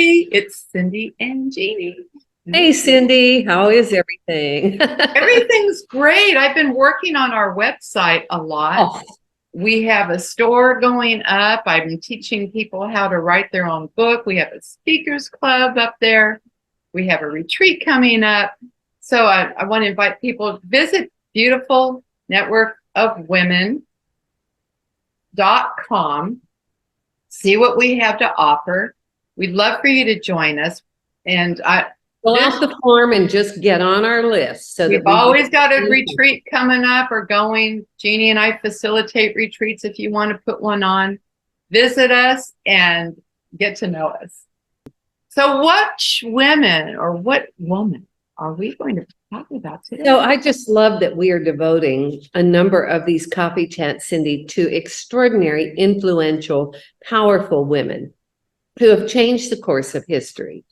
everybody. It's Cindy and Jeannie. Hey, Cindy, how is everything? Everything's great. I've been working on our website a lot. Oh, We have a store going up. I've been teaching people how to write their own book. We have a speakers club up there. We have a retreat coming up. So I want to invite people to visit Beautiful Network of Women.com. See what we have to offer. We'd love for you to join us. And fill out the form and just get on our list. So we've always got a retreat coming up or going. Jeannie and I facilitate retreats. If you want to put one on, visit us and get to know us. So what women or what woman are we going to talk about today? So I just love that we are devoting a number of these coffee chats, Cindy, to extraordinary, influential, powerful women who have changed the course of history.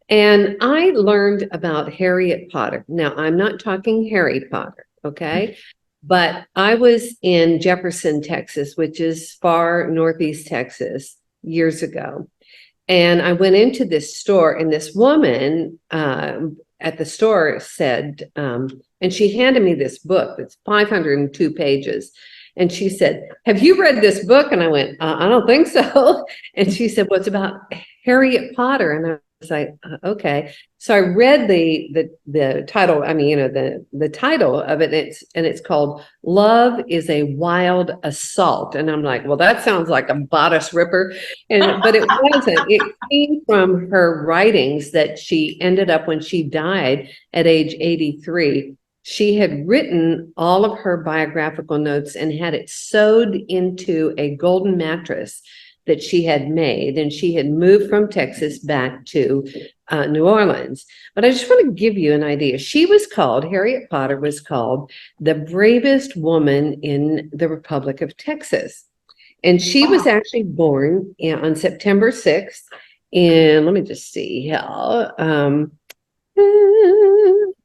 And I learned about Harriet Potter. Now, I'm not talking Harry Potter, okay? But I was in Jefferson, Texas, which is far northeast Texas, years ago. And I went into this store, and this woman at the store said, and she handed me this book that's 502 pages. And she said, "Have you read this book?" And I went, "I don't think so." And she said, "Well, it's about Harriet Potter." And I was like, "Okay." So I read the title. I mean, you know, the title of it. It's called "Love is a Wild Assault." And I'm like, "Well, that sounds like a bodice ripper," but it wasn't. It came from her writings that she ended up when she died at age 83. She had written all of her biographical notes and had it sewed into a golden mattress that she had made, and she had moved from Texas back to New Orleans. But I just want to give you an idea. Harriet Potter was called the bravest woman in the Republic of Texas. And she was actually born on September 6th in, let me just see how,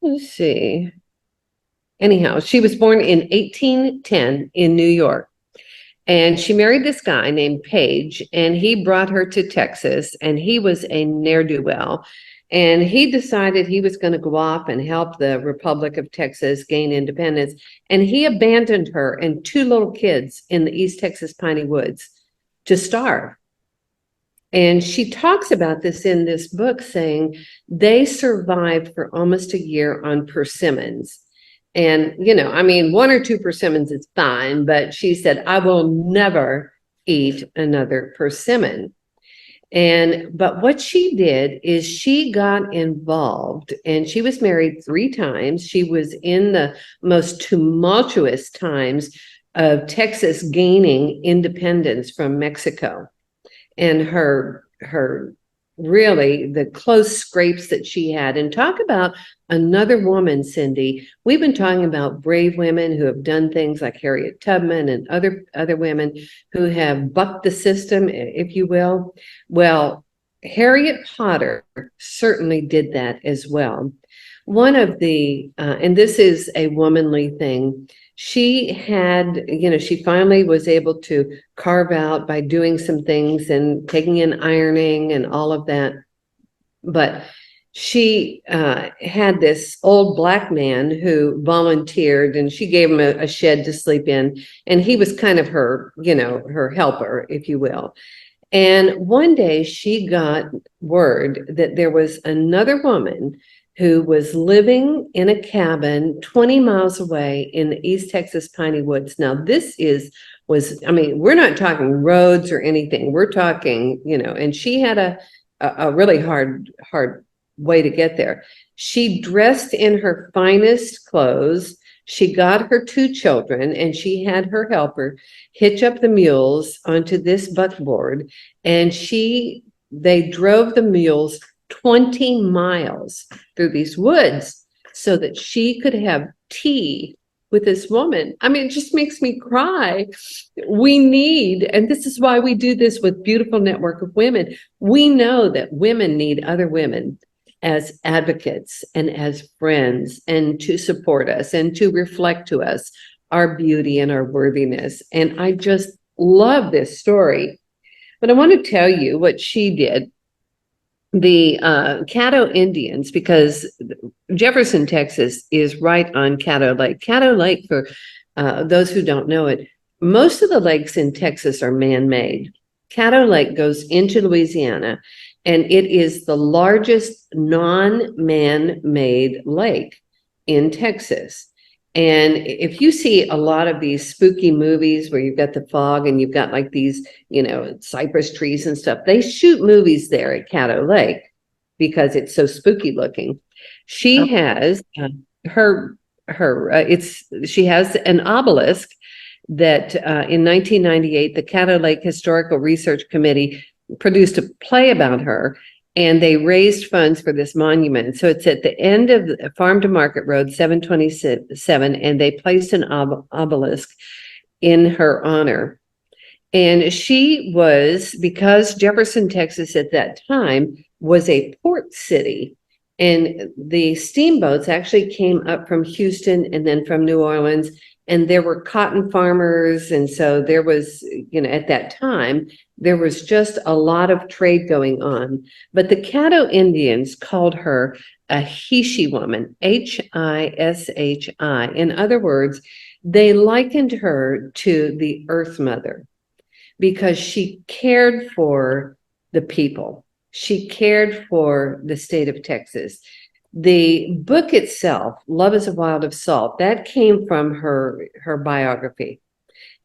let's see. Anyhow, she was born in 1810 in New York. And she married this guy named Page, and he brought her to Texas, and he was a ne'er-do-well. And he decided he was going to go off and help the Republic of Texas gain independence. And he abandoned her and two little kids in the East Texas piney woods to starve. And she talks about this in this book, saying they survived for almost a year on persimmons. And, you know, I mean, 1 or 2 persimmons is fine, but she said, "I will never eat another persimmon." But what she did is she got involved, and she was married 3 times. She was in the most tumultuous times of Texas gaining independence from Mexico. And her really the close scrapes that she had. And talk about another woman, Cindy. We've been talking about brave women who have done things like Harriet Tubman and other women who have bucked the system, if you will. Well, Harriet Potter certainly did that as well. One of the, and this is a womanly thing, she had, you know, she finally was able to carve out by doing some things and taking in ironing and all of that. But she had this old Black man who volunteered, and she gave him a shed to sleep in. And he was kind of her, you know, her helper, if you will. And one day she got word that there was another woman who was living in a cabin 20 miles away in the East Texas piney woods. Now, I mean, we're not talking roads or anything. We're talking, you know, and she had a really hard way to get there. She dressed in her finest clothes. She got her 2 children, and she had her helper hitch up the mules onto this buckboard, and they drove the mules 20 miles through these woods so that she could have tea with this woman. I mean, it just makes me cry. We need, and this is why we do this with Beautiful Network of Women. We know that women need other women as advocates and as friends, and to support us and to reflect to us our beauty and our worthiness. And I just love this story. But I want to tell you what she did. the Caddo Indians, because Jefferson, Texas is right on Caddo Lake. Caddo Lake, for those who don't know it, most of the lakes in Texas are man-made. Caddo Lake goes into Louisiana, and it is the largest non-man-made lake in Texas. And if you see a lot of these spooky movies where you've got the fog and you've got like these, cypress trees and stuff, they shoot movies there at Caddo Lake because it's so spooky looking. She has she has an obelisk that in 1998, the Caddo Lake Historical Research Committee produced a play about her, and they raised funds for this monument. So it's at the end of the Farm to Market Road, 727, and they placed an obelisk in her honor. And she was, because Jefferson, Texas at that time was a port city, and the steamboats actually came up from Houston and then from New Orleans, and there were cotton farmers. And so there was, at that time, there was just a lot of trade going on. But the Caddo Indians called her a Hishi woman, Hishi. In other words, they likened her to the Earth Mother because she cared for the people. She cared for the state of Texas. The book itself, Love is a Wild of Salt, that came from her biography.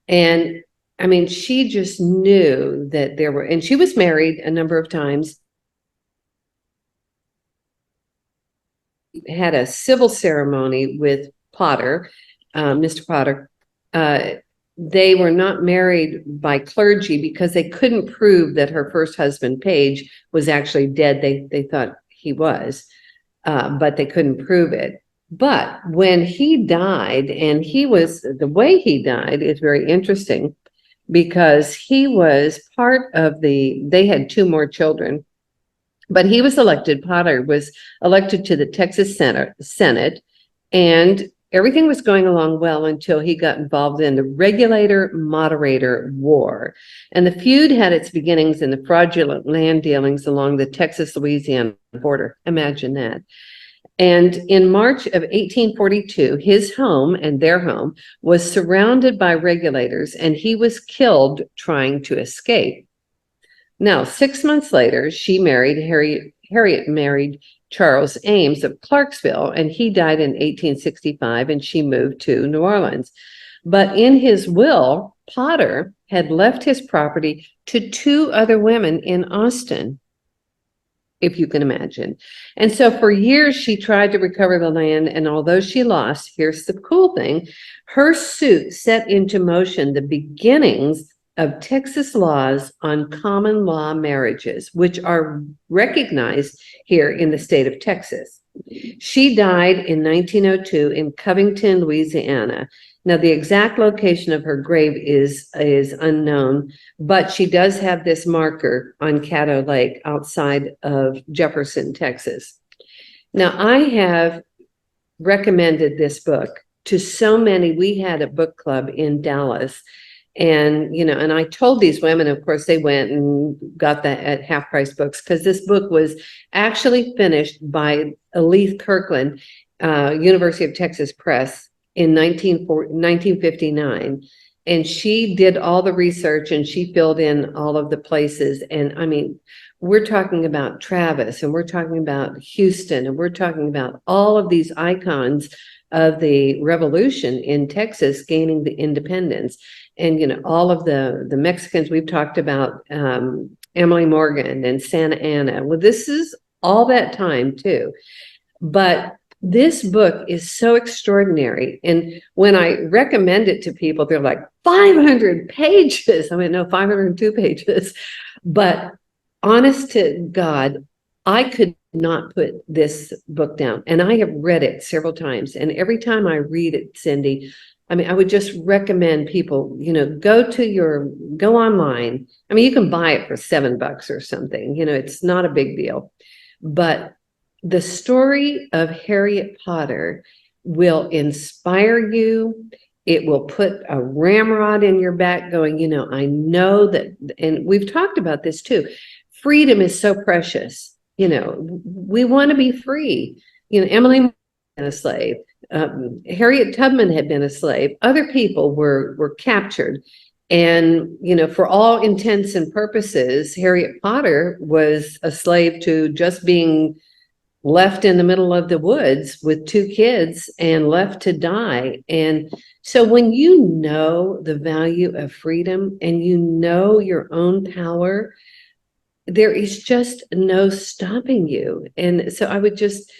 And I mean, she just knew that there were, and she was married a number of times, had a civil ceremony with Potter, Mr. Potter. They were not married by clergy because they couldn't prove that her first husband, Page, was actually dead. They thought he was. But they couldn't prove it. But when he died, and the way he died is very interesting because he was part of they had two more children, but he was elected, Potter was elected to the Texas Senate, and everything was going along well until he got involved in the regulator-moderator war. And the feud had its beginnings in the fraudulent land dealings along the Texas-Louisiana border. Imagine that. And in March of 1842, his home and their home was surrounded by regulators, and he was killed trying to escape. Now, 6 months later, Harriet married Charles Ames of Clarksville, and he died in 1865, and she moved to New Orleans. But in his will, Potter had left his property to two other women in Austin, if you can imagine. And so for years, she tried to recover the land, and although she lost, here's the cool thing, her suit set into motion the beginnings of Texas laws on common law marriages, which are recognized here in the state of Texas. She died in 1902 in Covington, Louisiana. Now, the exact location of her grave is unknown, but she does have this marker on Caddo Lake outside of Jefferson, Texas. Now, I have recommended this book to so many. We had a book club in Dallas, and I told these women, of course, they went and got that at half price books, because this book was actually finished by Elise Kirkland, University of Texas Press, in 1959. And she did all the research, and she filled in all of the places. And I mean, we're talking about Travis, and we're talking about Houston, and we're talking about all of these icons of the revolution in Texas gaining the independence. And, all of the Mexicans, we've talked about Emily Morgan and Santa Anna. Well, this is all that time too. But this book is so extraordinary. And when I recommend it to people, they're like, 500 pages. I mean, no, 502 pages. But honest to God, I could not put this book down. And I have read it several times. And every time I read it, Cindy, I mean, I would just recommend people, go online. I mean, you can buy it for $7 or something, it's not a big deal. But the story of Harriet Potter will inspire you. It will put a ramrod in your back going, I know that, and we've talked about this too. Freedom is so precious. we want to be free. Emily had been a slave. Harriet Tubman had been a slave. Other people were captured. And, for all intents and purposes, Harriet Potter was a slave to just being left in the middle of the woods with 2 kids and left to die. And so when you know the value of freedom and you know your own power, there is just no stopping you. And so I would just,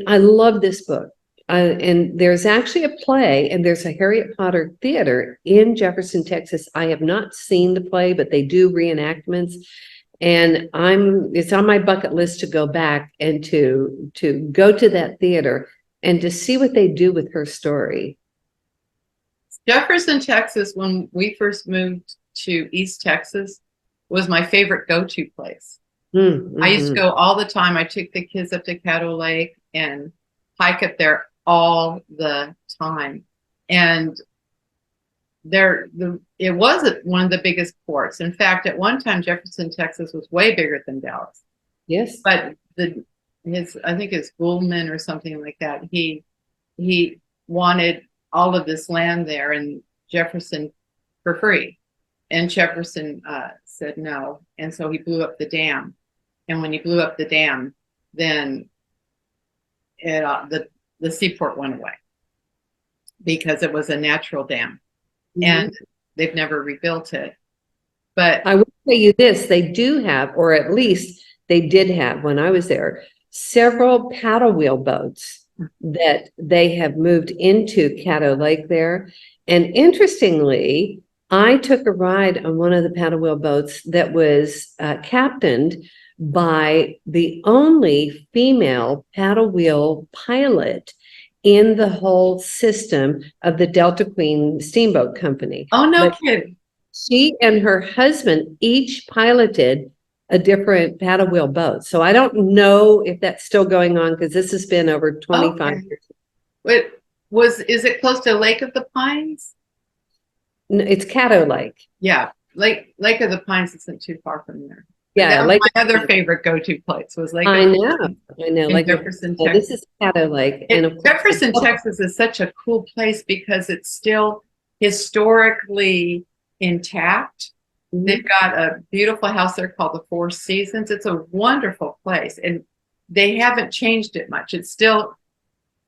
I love this book. And there's actually a play, and there's a Harriet Potter Theater in Jefferson, Texas. I have not seen the play, but they do reenactments. And it's on my bucket list to go back and to go to that theater and to see what they do with her story. Jefferson, Texas, when we first moved to East Texas, was my favorite go-to place. Mm-hmm. I used to go all the time. I took the kids up to Caddo Lake and hike up there all the time. And it was one of the biggest ports. In fact, at one time, Jefferson, Texas was way bigger than Dallas. Yes. But I think it's Goldman or something like that. He wanted all of this land there in Jefferson for free. And Jefferson said no. And so he blew up the dam. And when he blew up the dam, then the seaport went away because it was a natural dam. Mm-hmm. And they've never rebuilt it. But I will tell you this, they do have, or at least they did have when I was there, several paddle wheel boats that they have moved into Caddo Lake there. And interestingly, I took a ride on one of the paddle wheel boats that was captained by the only female paddle wheel pilot in the whole system of the Delta Queen Steamboat Company. Oh, no kidding. She and her husband each piloted a different paddle wheel boat. So I don't know if that's still going on because this has been over 25 years. Is it close to Lake of the Pines? No, it's Caddo Lake. Yeah, Lake of the Pines isn't too far from there. Yeah, my other favorite go-to place was Lake. I know. Like Jefferson, Texas. This is Caddo Lake, Jefferson, Texas is such a cool place because it's still historically intact. Mm-hmm. They've got a beautiful house there called the Four Seasons. It's a wonderful place, and they haven't changed it much. It's still,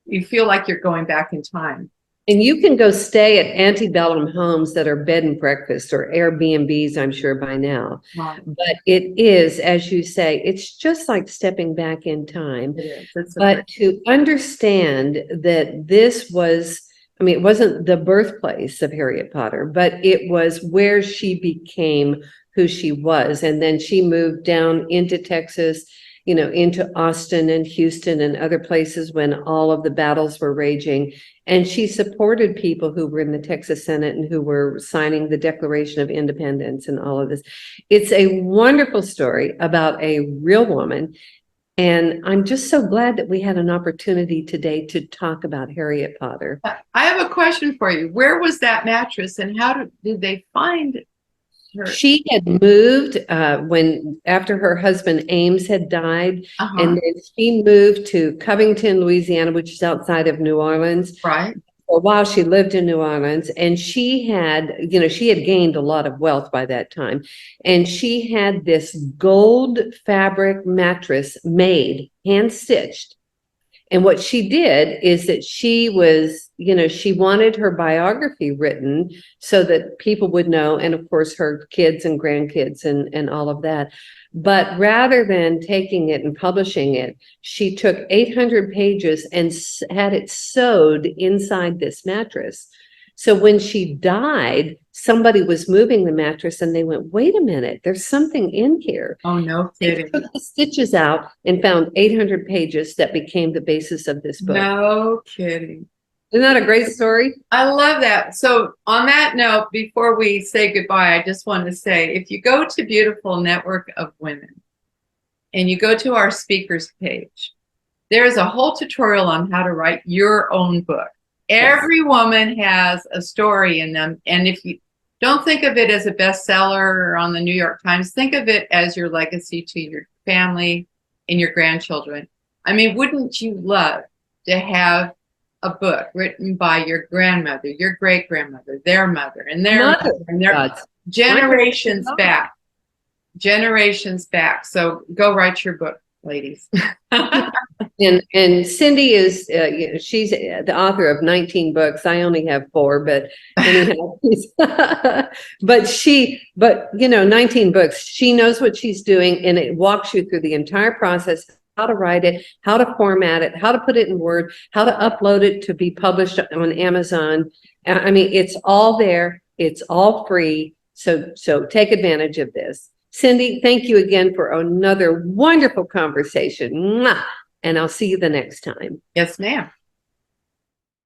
you feel like you're going back in time. And you can go stay at antebellum homes that are bed and breakfast or Airbnbs, I'm sure by now. Wow. But it is, as you say, it's just like stepping back in time. It is. But to understand that this was, it wasn't the birthplace of Harriet Potter, but it was where she became who she was. And then she moved down into Texas, into Austin and Houston and other places when all of the battles were raging. And she supported people who were in the Texas Senate and who were signing the Declaration of Independence and all of this. It's a wonderful story about a real woman. And I'm just so glad that we had an opportunity today to talk about Harriet Potter. I have a question for you. Where was that mattress and how did they find it? She had moved after her husband Ames had died, and then she moved to Covington, Louisiana, which is outside of New Orleans. Right. For a while, she lived in New Orleans, and she had gained a lot of wealth by that time, and she had this gold fabric mattress made, hand stitched. And what she did is that she was, she wanted her biography written so that people would know, and of course her kids and grandkids and all of that. But rather than taking it and publishing it, she took 800 pages and had it sewed inside this mattress. So when she died, somebody was moving the mattress and they went, wait a minute, there's something in here. Oh, no kidding. They took the stitches out and found 800 pages that became the basis of this book. No kidding. Isn't that a great story? I love that. So on that note, before we say goodbye, I just want to say, if you go to Beautiful Network of Women and you go to our speakers page, there is a whole tutorial on how to write your own book. Every woman has a story in them. And if you don't think of it as a bestseller or on the New York Times, think of it as your legacy to your family, and your grandchildren. I mean, wouldn't you love to have a book written by your grandmother, your great grandmother, their mother, and their Mother, mother, and their God's. generations back, generations back. So go write your book, ladies. And Cindy is, she's the author of 19 books. I only have 4, but anyhow, but 19 books. She knows what she's doing, and it walks you through the entire process, how to write it, how to format it, how to put it in Word, how to upload it to be published on Amazon. I mean, it's all there. It's all free. So take advantage of this. Cindy, thank you again for another wonderful conversation. Mwah! And I'll see you the next time. Yes, ma'am.